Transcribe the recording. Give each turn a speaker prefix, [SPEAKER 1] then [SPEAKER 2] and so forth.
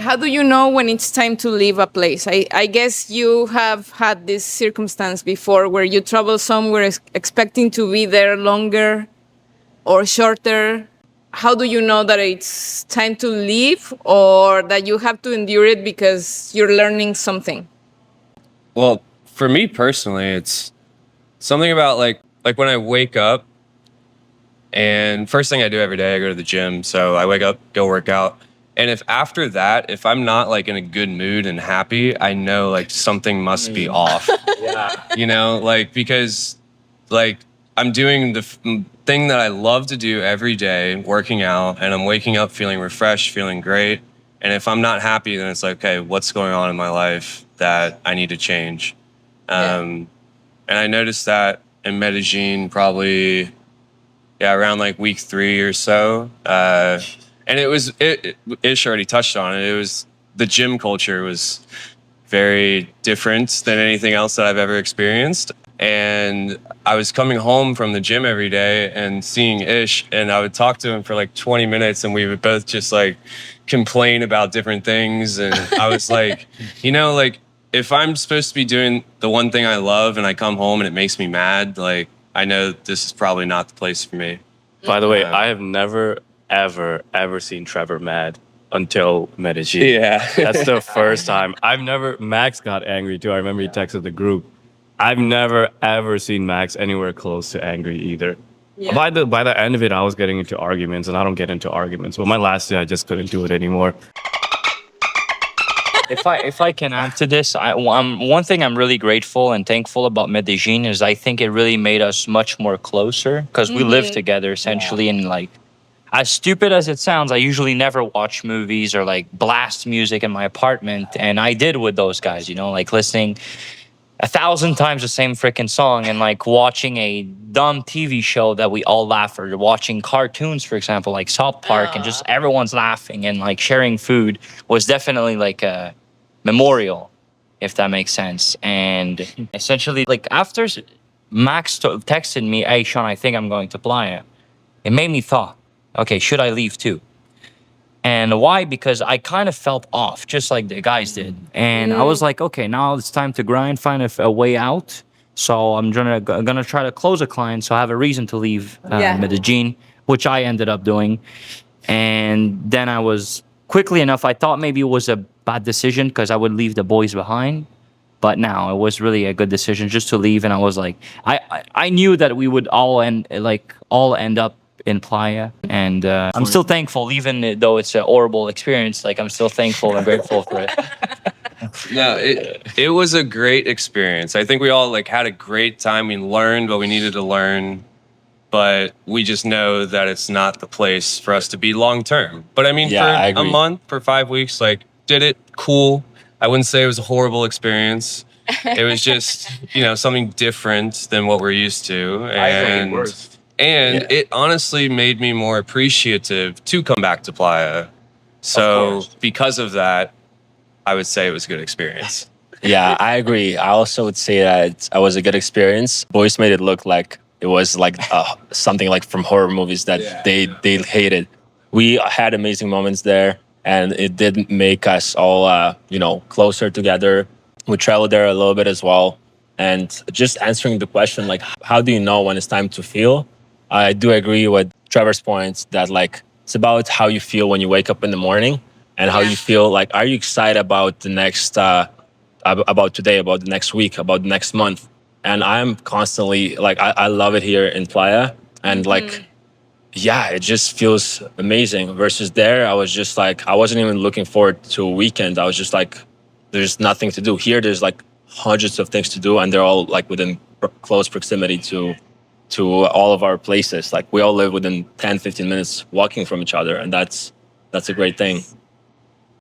[SPEAKER 1] How do you know when it's time to leave a place? I guess you have had this circumstance before where you travel somewhere expecting to be there longer or shorter. How do you know that it's time to leave or that you have to endure it because you're learning something?
[SPEAKER 2] Well, for me personally, it's something about like when I wake up and first thing I do every day, I go to the gym. So I wake up, go work out. And if after that, if I'm not like in a good mood and happy, I know like something must be off. You know, like because like I'm doing the thing that I love to do every day, working out, and I'm waking up feeling refreshed, feeling great. And if I'm not happy, then it's like, okay, what's going on in my life that I need to change? And I noticed that in Medellin probably, yeah, around like week 3 or so. And Ish already touched on it. It was the gym culture was very different than anything else that I've ever experienced. And I was coming home from the gym every day and seeing Ish, and I would talk to him for like 20 minutes, and we would both just like complain about different things. And I was like, you know, like if I'm supposed to be doing the one thing I love and I come home and it makes me mad, like I know this is probably not the place for me.
[SPEAKER 3] By the way, I have never, ever seen Trevor mad until Medellin.
[SPEAKER 2] Yeah.
[SPEAKER 3] That's the first time. Max got angry too. I remember he texted the group. I've never, ever seen Max anywhere close to angry either. Yeah. By the end of it, I was getting into arguments, and I don't get into arguments. But my last day, I just couldn't do it anymore.
[SPEAKER 4] If I can add to this, one thing I'm really grateful and thankful about Medellin is I think it really made us much more closer because we live together essentially. And like, as stupid as it sounds, I usually never watch movies or like blast music in my apartment. And I did with those guys, you know, like listening 1,000 times the same freaking song and like watching a dumb TV show that we all laugh at, or watching cartoons, for example, like South Park, and just everyone's laughing and like sharing food was definitely like a memorial, if that makes sense. And essentially, like after Max texted me, "Hey, Sean, I think I'm going to Playa," it made me thought, okay, should I leave too? And why? Because I kind of felt off, just like the guys did. And I was like, okay, now it's time to grind, find a way out. So I'm gonna try to close a client, so I have a reason to leave Medellin, which I ended up doing. And then I was quickly enough, I thought maybe it was a bad decision because I would leave the boys behind. But now it was really a good decision just to leave. And I was like, I knew that we would all end up in Playa, and I'm still thankful, even though it's a horrible experience. Like I'm still thankful and grateful for it.
[SPEAKER 2] No, it was a great experience. I think we all like had a great time. We learned what we needed to learn, but we just know that it's not the place for us to be long term. But I mean, for a month, for 5 weeks, like did it cool. I wouldn't say it was a horrible experience. It was just, you know, something different than what we're used to, and it honestly made me more appreciative to come back to Playa. So because of that, I would say it was a good experience.
[SPEAKER 5] Yeah, I agree. I also would say that it was a good experience. Boys made it look like it was like something like from horror movies that they hated. We had amazing moments there, and it did make us all closer together. We traveled there a little bit as well, and just answering the question like, how do you know when it's time to feel? I do agree with Trevor's point that like it's about how you feel when you wake up in the morning and how you feel like, are you excited about the next, about today, about the next week, about the next month? And I'm constantly like, I love it here in Playa. And like, yeah, it just feels amazing. Versus there, I was just like, I wasn't even looking forward to a weekend. I was just like, there's nothing to do. Here, there's like hundreds of things to do, and they're all like within close proximity to all of our places. Like we all live within 10, 15 minutes walking from each other, and that's a great thing.